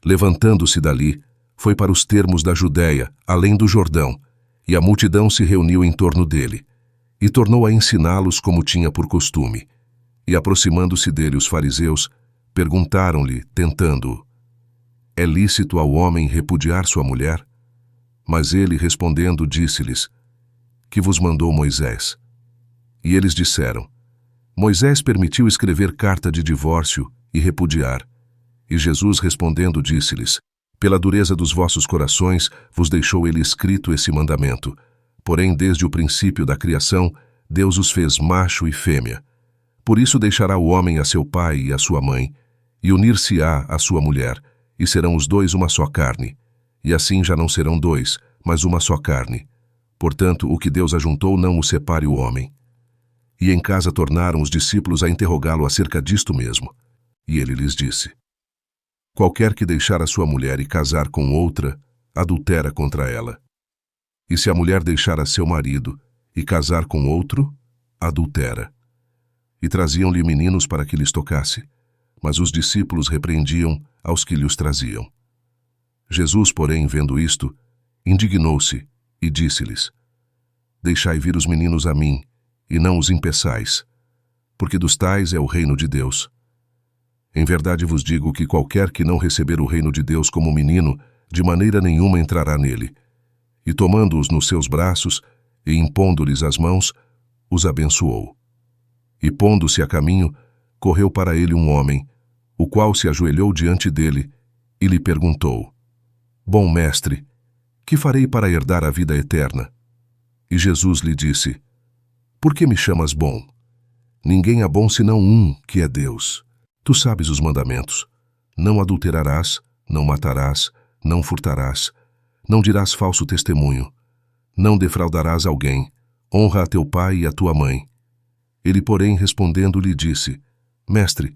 Levantando-se dali, foi para os termos da Judéia, além do Jordão, e a multidão se reuniu em torno dele, e tornou a ensiná-los como tinha por costume. E aproximando-se dele os fariseus, perguntaram-lhe, tentando-o: é lícito ao homem repudiar sua mulher? Mas ele, respondendo, disse-lhes: que vos mandou Moisés? E eles disseram: Moisés permitiu escrever carta de divórcio e repudiar. E Jesus, respondendo, disse-lhes: pela dureza dos vossos corações vos deixou ele escrito esse mandamento. Porém, desde o princípio da criação, Deus os fez macho e fêmea. Por isso deixará o homem a seu pai e a sua mãe, e unir-se-á à sua mulher, e serão os dois uma só carne. E assim já não serão dois, mas uma só carne. Portanto, o que Deus ajuntou não o separe o homem. E em casa tornaram os discípulos a interrogá-lo acerca disto mesmo. E ele lhes disse: qualquer que deixar a sua mulher e casar com outra, adultera contra ela. E se a mulher deixar a seu marido e casar com outro, adultera. E traziam-lhe meninos para que lhes tocasse, mas os discípulos repreendiam aos que lhes traziam. Jesus, porém, vendo isto, indignou-se e disse-lhes: deixai vir os meninos a mim, e não os impeçais, porque dos tais é o reino de Deus. Em verdade vos digo que qualquer que não receber o reino de Deus como menino, de maneira nenhuma entrará nele. E tomando-os nos seus braços, e impondo-lhes as mãos, os abençoou. E pondo-se a caminho, correu para ele um homem, o qual se ajoelhou diante dele, e lhe perguntou: bom mestre, que farei para herdar a vida eterna? E Jesus lhe disse: por que me chamas bom? Ninguém é bom senão um, que é Deus. Tu sabes os mandamentos: não adulterarás, não matarás, não furtarás, não dirás falso testemunho, não defraudarás alguém, honra a teu pai e a tua mãe. Ele, porém, respondendo, lhe disse: mestre,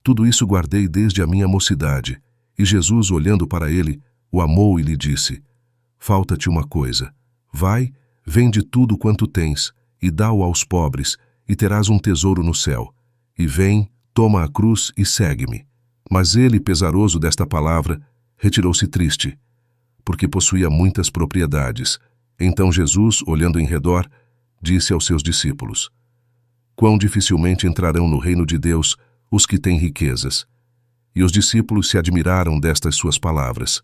tudo isso guardei desde a minha mocidade. E Jesus, olhando para ele, o amou e lhe disse: falta-te uma coisa. Vai, vende tudo quanto tens, e dá-o aos pobres, e terás um tesouro no céu. E vem, toma a cruz e segue-me. Mas ele, pesaroso desta palavra, retirou-se triste, porque possuía muitas propriedades. Então Jesus, olhando em redor, disse aos seus discípulos: quão dificilmente entrarão no reino de Deus os que têm riquezas. E os discípulos se admiraram destas suas palavras.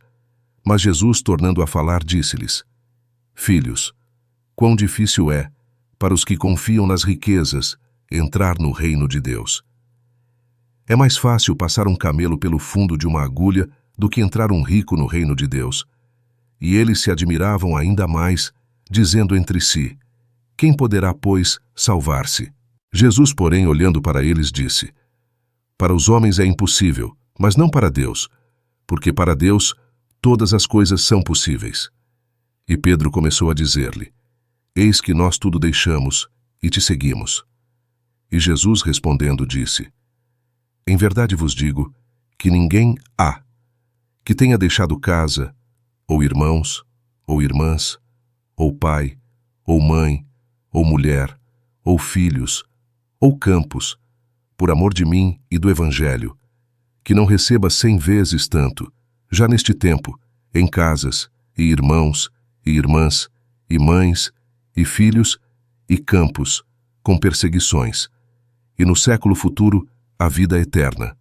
Mas Jesus, tornando a falar, disse-lhes: filhos, quão difícil é, para os que confiam nas riquezas, entrar no reino de Deus. É mais fácil passar um camelo pelo fundo de uma agulha do que entrar um rico no reino de Deus. E eles se admiravam ainda mais, dizendo entre si: quem poderá, pois, salvar-se? Jesus, porém, olhando para eles, disse: para os homens é impossível, mas não para Deus, porque para Deus todas as coisas são possíveis. E Pedro começou a dizer-lhe: eis que nós tudo deixamos e te seguimos. E Jesus, respondendo, disse: em verdade vos digo que ninguém há que tenha deixado casa, ou irmãos, ou irmãs, ou pai, ou mãe, ou mulher, ou filhos, ou campos, por amor de mim e do Evangelho, que não receba 100 vezes tanto, já neste tempo, em casas, e irmãos, e irmãs, e mães, e filhos, e campos, com perseguições, e no século futuro a vida eterna.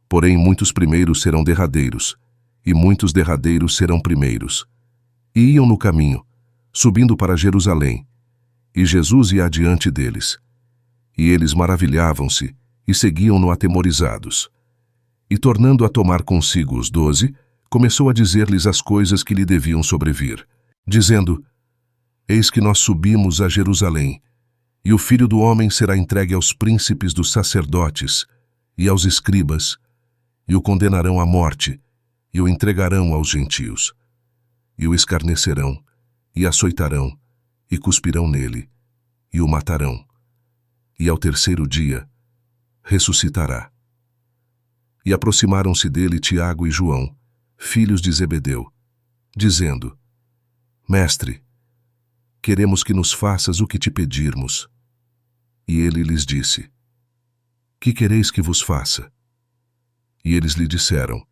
Porém, muitos primeiros serão derradeiros, e muitos derradeiros serão primeiros. E iam no caminho, subindo para Jerusalém, e Jesus ia adiante deles. E eles maravilhavam-se, e seguiam-no atemorizados. E tornando a tomar consigo os 12, começou a dizer-lhes as coisas que lhe deviam sobrevir, dizendo: eis que nós subimos a Jerusalém, e o Filho do Homem será entregue aos príncipes dos sacerdotes e aos escribas, e o condenarão à morte, e o entregarão aos gentios. E o escarnecerão, e açoitarão, e cuspirão nele, e o matarão. E ao terceiro dia ressuscitará. E aproximaram-se dele Tiago e João, filhos de Zebedeu, dizendo: mestre, queremos que nos faças o que te pedirmos. E ele lhes disse: que quereis que vos faça? E eles lhe disseram: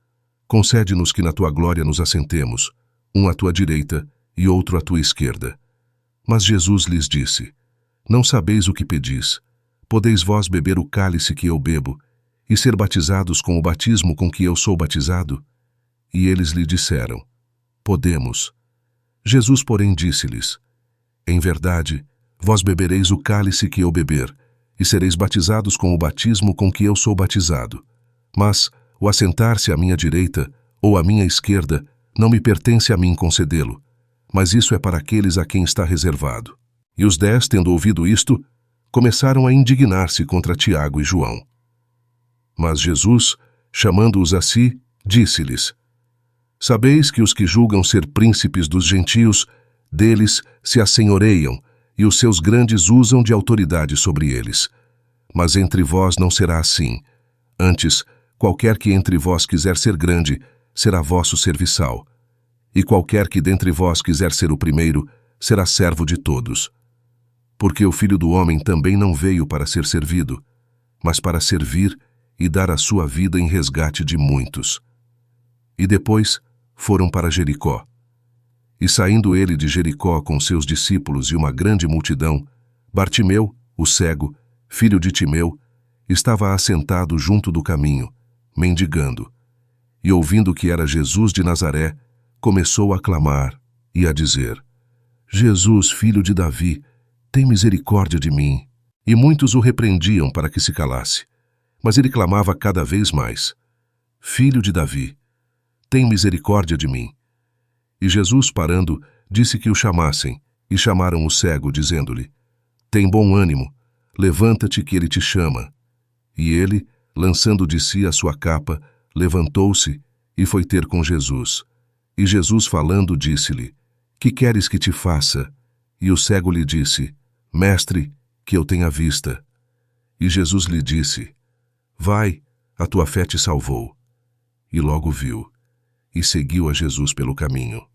Concede-nos que na tua glória nos assentemos, um à tua direita e outro à tua esquerda. Mas Jesus lhes disse: Não sabeis o que pedis. Podeis vós beber o cálice que eu bebo, e ser batizados com o batismo com que eu sou batizado? E eles lhe disseram: Podemos. Jesus, porém, disse-lhes: Em verdade, vós bebereis o cálice que eu beber, e sereis batizados com o batismo com que eu sou batizado. Mas o assentar-se à minha direita ou à minha esquerda não me pertence a mim concedê-lo, mas isso é para aqueles a quem está reservado. E os 10, tendo ouvido isto, começaram a indignar-se contra Tiago e João. Mas Jesus, chamando-os a si, disse-lhes: Sabeis que os que julgam ser príncipes dos gentios, deles se assenhoreiam, e os seus grandes usam de autoridade sobre eles. Mas entre vós não será assim. Antes, qualquer que entre vós quiser ser grande, será vosso serviçal. E qualquer que dentre vós quiser ser o primeiro, será servo de todos. Porque o Filho do Homem também não veio para ser servido, mas para servir e dar a sua vida em resgate de muitos. E depois foram para Jericó. E saindo ele de Jericó com seus discípulos e uma grande multidão, Bartimeu, o cego, filho de Timeu, estava assentado junto do caminho, mendigando. E ouvindo que era Jesus de Nazaré, começou a clamar e a dizer: Jesus, filho de Davi, tem misericórdia de mim. E muitos o repreendiam para que se calasse. Mas ele clamava cada vez mais: Filho de Davi, tem misericórdia de mim. E Jesus, parando, disse que o chamassem, e chamaram o cego, dizendo-lhe: Tem bom ânimo, levanta-te que ele te chama. E ele, lançando de si a sua capa, levantou-se e foi ter com Jesus. E Jesus, falando, disse-lhe: Que queres que te faça? E o cego lhe disse: Mestre, que eu tenha vista. E Jesus lhe disse: Vai, a tua fé te salvou. E logo viu, e seguiu a Jesus pelo caminho.